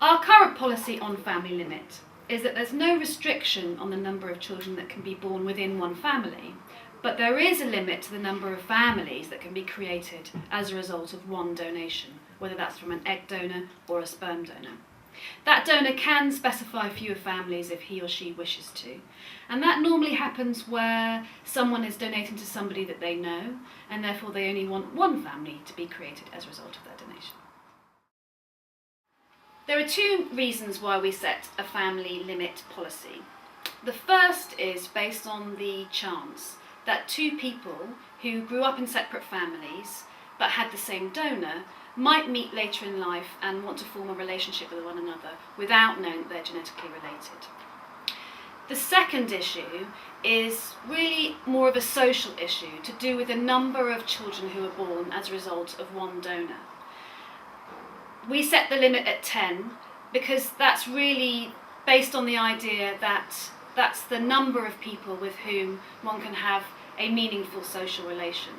Our current policy on family limit is that there's no restriction on the number of children that can be born within one family, but there is a limit to the number of families that can be created as a result of one donation, whether that's from an egg donor or a sperm donor. That donor can specify fewer families if he or she wishes to, and that normally happens where someone is donating to somebody that they know, and therefore they only want one family to be created as a result of their donation. There are two reasons why we set a family limit policy. The first is based on the chance that two people who grew up in separate families but had the same donor might meet later in life and want to form a relationship with one another without knowing that they're genetically related. The second issue is really more of a social issue to do with the number of children who are born as a result of one donor. We set the limit at 10 because that's really based on the idea that that's the number of people with whom one can have a meaningful social relation.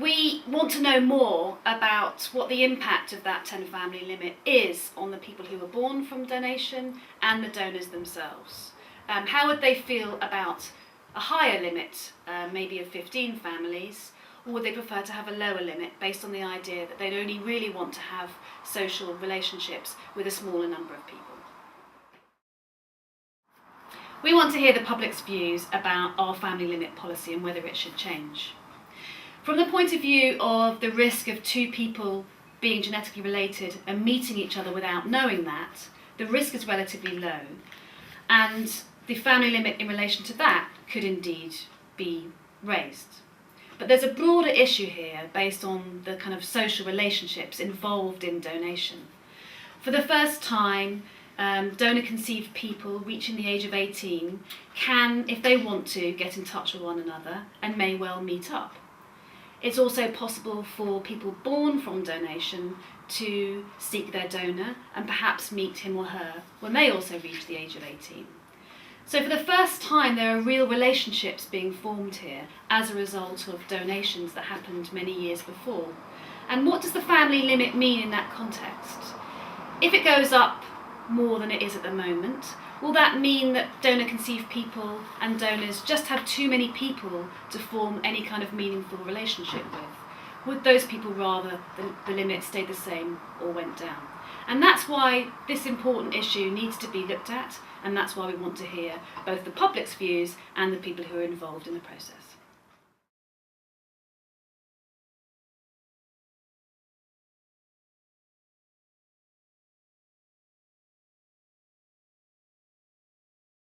We want to know more about what the impact of that 10 family limit is on the people who were born from donation and the donors themselves. How would they feel about a higher limit, maybe of 15 families, or would they prefer to have a lower limit based on the idea that they'd only really want to have social relationships with a smaller number of people? We want to hear the public's views about our family limit policy and whether it should change. From the point of view of the risk of two people being genetically related and meeting each other without knowing that, the risk is relatively low, and the family limit in relation to that could indeed be raised. But there's a broader issue here based on the kind of social relationships involved in donation. For the first time, donor-conceived people reaching the age of 18 can, if they want to, get in touch with one another and may well meet up. It's also possible for people born from donation to seek their donor and perhaps meet him or her when they also reach the age of 18. So for the first time, there are real relationships being formed here as a result of donations that happened many years before. And what does the family limit mean in that context? If it goes up more than it is at the moment, will that mean that donor-conceived people and donors just have too many people to form any kind of meaningful relationship with? Would those people rather the limit stayed the same or went down? And that's why this important issue needs to be looked at, and that's why we want to hear both the public's views and the people who are involved in the process.